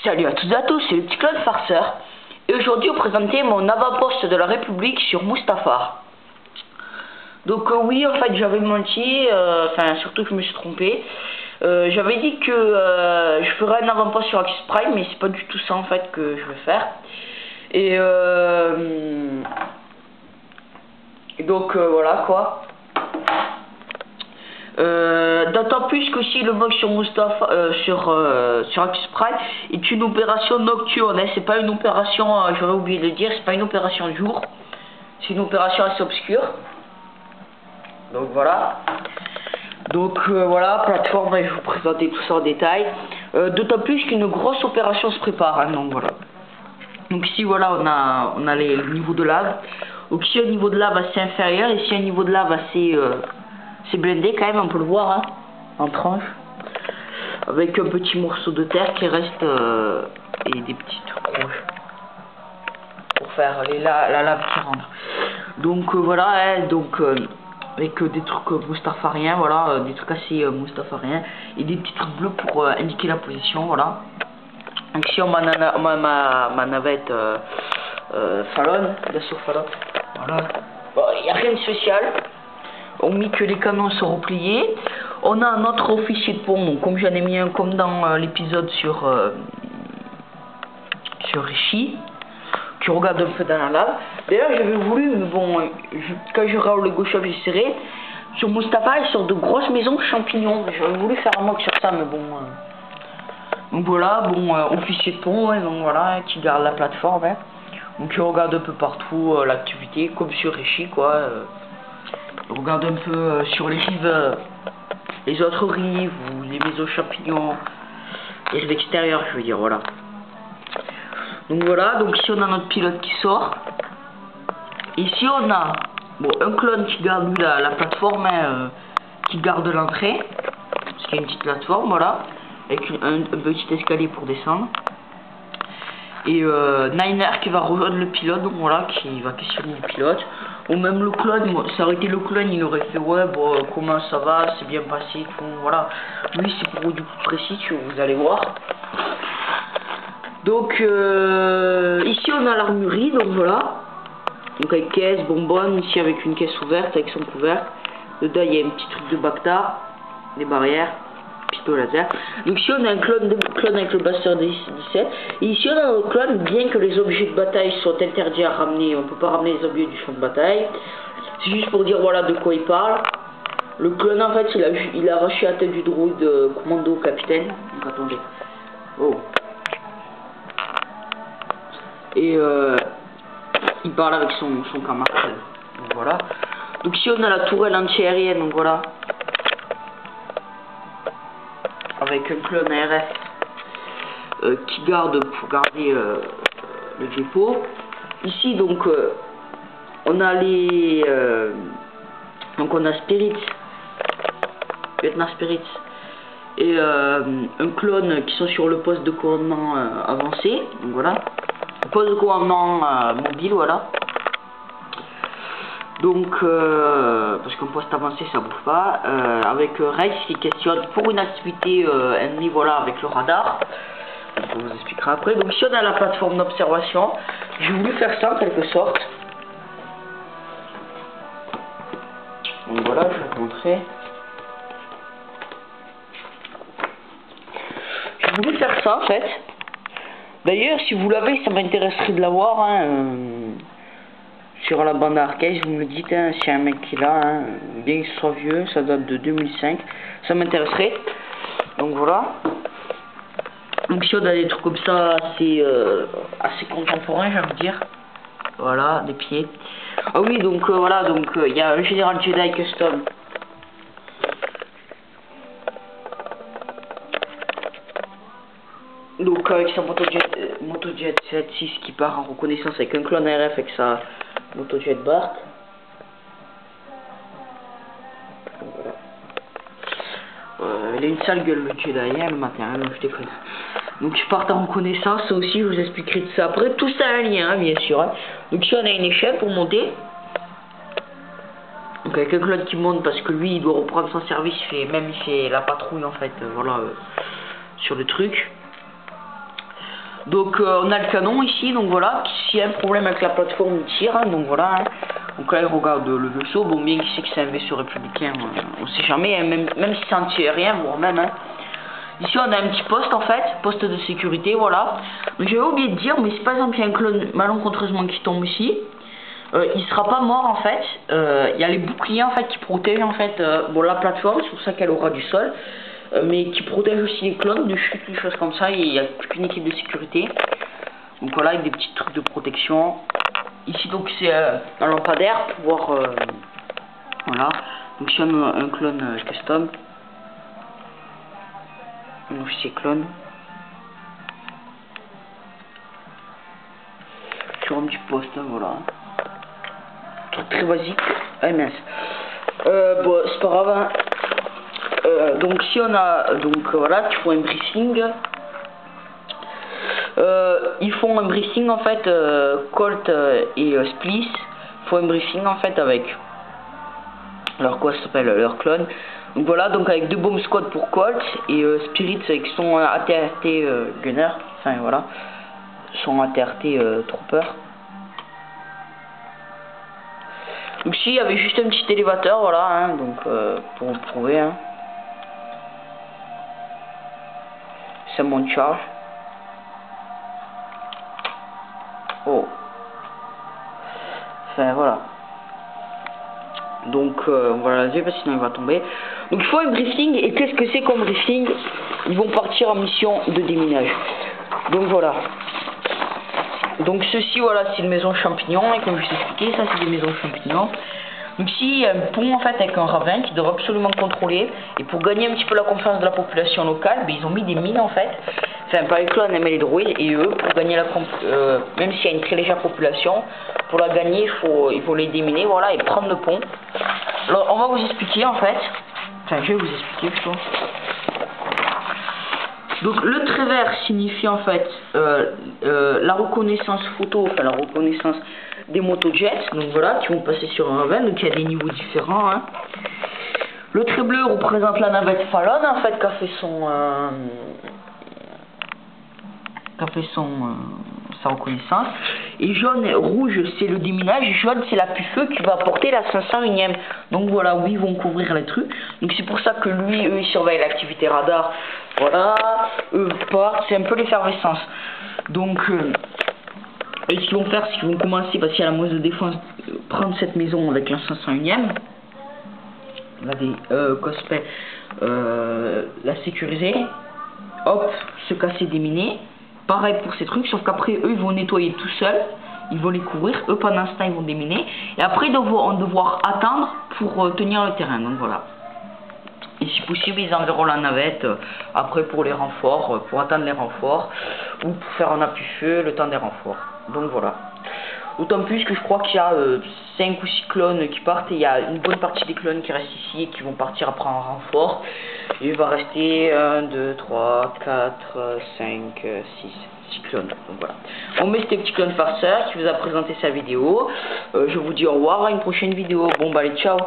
Salut à toutes et à tous, c'est le petit Claude Farceur. Et aujourd'hui, on présentait mon avant-poste de la République sur Mustafar. Donc oui, en fait, j'avais menti, enfin surtout que je me suis trompé. J'avais dit que je ferais un avant-poste sur Axis Prime, mais c'est pas du tout ça en fait que je vais faire. Et donc voilà quoi. D'autant plus que si le bug sur Mustafar, sur Axis Prime est une opération nocturne, hein, c'est pas une opération, j'aurais oublié de le dire, c'est pas une opération de jour, c'est une opération assez obscure. Donc voilà. Donc voilà, plateforme, je vais vous présenter tout ça en détail. D'autant plus qu'une grosse opération se prépare, hein, donc voilà. Donc ici voilà, on a les niveaux de lave. Donc ici un niveau de lave assez inférieur, ici un niveau de lave assez c'est blindé quand même, on peut le voir hein, en tranche, avec un petit morceau de terre qui reste et des petites roches pour faire la lave qui rentre. Donc voilà, hein, donc avec des trucs mustafariens, voilà, des trucs assez mustafariens et des petits trucs bleus pour indiquer la position, voilà. Donc ici on a ma navette Fallon, l'assaut Fallon, voilà. Bon, il n'y a rien de spécial. On met que les canons sont repliés. On a un autre officier de pont, donc comme j'en ai mis un comme dans l'épisode sur Rishi, qui regarde un peu dans la lave. D'ailleurs j'avais voulu, mais bon, quand je râle le gauche j'essaierai. Sur Mustafar, il sort de grosses maisons champignons. J'aurais voulu faire un mock sur ça, mais bon. Donc voilà, bon, officier de pont, hein, donc voilà, qui garde la plateforme. Hein. Donc il regarde un peu partout l'activité, comme sur Rishi, quoi. On regarde un peu sur les rives, les autres rives, ou les maisons champignons, les rives extérieures, je veux dire, voilà. Donc voilà, donc ici on a notre pilote qui sort. Ici on a bon, un clone qui garde lui, la plateforme, hein, qui garde l'entrée, parce qu'il y a une petite plateforme, voilà, avec un petit escalier pour descendre. Et Niner qui va rejoindre le pilote, donc voilà, qui va questionner le pilote. Ou même le clone, ça aurait été le clone, il aurait fait ouais, bon, comment ça va, c'est bien passé, tout, voilà. Lui c'est pour du plus précis, vous allez voir. Donc ici on a l'armurerie, donc voilà. Donc avec caisse, bonbonne, ici avec une caisse ouverte, avec son couvercle. Dedans il y a un petit truc de Bacta, des barrières. Pistolet laser. Donc ici on a un clone avec le Buster 17. Et ici on a un clone, bien que les objets de bataille soient interdits à ramener, on peut pas ramener les objets du champ de bataille. C'est juste pour dire voilà de quoi il parle. Le clone en fait il a arraché la tête du droïde commando capitaine. Donc attendez. Oh. Et il parle avec son camarade. Donc voilà. Donc ici on a la tourelle anti-aérienne, donc voilà. Avec un clone ARF qui garde pour garder le dépôt. Ici donc on a les donc on a Spirit, lieutenant Spirit et un clone qui sont sur le poste de commandement avancé. Donc voilà, poste de commandement mobile, voilà. Donc, parce qu'un poste avancé ça bouge pas, avec Rex qui questionne pour une activité ennemie, voilà, avec le radar. Donc, on vous expliquera après. Donc, si on a la plateforme d'observation, j'ai voulu faire ça en quelque sorte. Donc voilà, je vais vous montrer. J'ai voulu faire ça en fait. D'ailleurs, si vous l'avez, ça m'intéresserait de l'avoir. Hein, sur la bande arcade, vous me le dites, hein, si y a un mec qui l'a, hein, bien qu'il soit vieux, ça date de 2005, ça m'intéresserait. Donc voilà. Donc si on a des trucs comme ça, assez contemporains, j'ai envie de dire. Voilà, des pieds. Ah oui, donc voilà, donc il y a un général Jedi custom. Donc avec sa motojet 76 qui part en reconnaissance avec un clone RF avec sa motojet Bart. Voilà. Il a une sale gueule le Jedi hein, le matin, hein, non je déconne. Donc je pars en reconnaissance, ça aussi je vous expliquerai de ça après. Tout ça a un lien hein, bien sûr. Hein. Donc ici on a une échelle pour monter. Donc avec un clone qui monte parce que lui il doit reprendre son service, il fait la patrouille en fait, voilà, sur le truc. Donc on a le canon ici, donc voilà, s'il y a un problème avec la plateforme il tire, hein, donc voilà. Hein. Donc là il regarde le vaisseau, bon bien qu'il sait que c'est un vaisseau républicain, on sait jamais, hein, même si ça ne tire rien, voire même. Hein. Ici on a un petit poste en fait, poste de sécurité, voilà. Donc j'avais oublié de dire, mais si par exemple il y a un clone malencontreusement qui tombe ici, il sera pas mort en fait. Il y a les boucliers en fait qui protègent en fait bon, la plateforme, c'est pour ça qu'elle aura du sol. Mais qui protège aussi les clones de chute, des choses comme ça. Il y a toute une équipe de sécurité. Donc voilà, avec des petits trucs de protection. Ici donc c'est un lampadaire pour voir. Voilà. Donc si on a un clone custom, un officier clone. Sur un petit poste, hein, voilà. Truc très basique. Ah mince. Bon, c'est pas grave. Hein. Donc si on a voilà, tu fais un briefing. Ils font un briefing en fait, Colt et Splice font un briefing en fait avec leur quoi ça s'appelle leur clone. Donc voilà, donc avec 2 bombes squad pour Colt et Spirit avec son AT-AT gunner, enfin voilà, son AT-AT trooper. Donc si il y avait juste un petit élévateur, voilà, hein, donc pour vous prouver. Hein. Ça monte charge. Oh. Enfin voilà. Donc voilà, je sais pas sinon il va tomber. Donc il faut un briefing. Et qu'est-ce que c'est comme briefing? Ils vont partir en mission de déminage. Donc voilà. Donc ceci voilà c'est une maison champignon. Et comme je vous ai expliqué, ça c'est des maisons champignons. Donc s'il y a un pont en fait avec un ravin qui doit absolument contrôler, et pour gagner un petit peu la confiance de la population locale, ben, ils ont mis des mines en fait, enfin pas les clones mais les droïdes, et eux pour gagner la même s'il y a une très légère population, pour la gagner il faut les déminer, voilà, et prendre le pont. Alors on va vous expliquer en fait, enfin je vais vous expliquer plutôt. Donc le trait vert signifie en fait la reconnaissance photo, enfin la reconnaissance des motojets, donc voilà, qui vont passer sur un ravin, donc il y a des niveaux différents. Hein. Le trait bleu représente la navette Fallon en fait, qui a fait sa reconnaissance. Et jaune, rouge c'est le déminage, jaune c'est l'appui-feu qui va apporter la 501ème. Donc voilà, oui, ils vont couvrir les trucs. Donc c'est pour ça que lui, eux, ils surveillent l'activité radar. Voilà, eux partent, c'est un peu l'effervescence. Donc, ce qu'ils vont faire, c'est qu'ils vont commencer, parce qu'il y a la moise de défense, prendre cette maison avec la 501ème. La cosplay, la sécuriser. Hop, se casser, déminer. Pareil pour ces trucs, sauf qu'après eux ils vont nettoyer tout seuls, ils vont les couvrir, eux pendant ce temps ils vont déminer, et après ils vont devoir attendre pour tenir le terrain, donc voilà. Et si possible ils enverront la navette après pour les renforts, pour attendre les renforts, ou pour faire un appui-feu le temps des renforts, donc voilà. D'autant plus que je crois qu'il y a 5 ou 6 clones qui partent, et il y a une bonne partie des clones qui restent ici et qui vont partir après en renfort. Et il va rester 1, 2, 3, 4, 5, 6 clones. Donc voilà. On met ces petits clones farceurs qui vous a présenté sa vidéo. Je vous dis au revoir à une prochaine vidéo. Bon bah allez, ciao.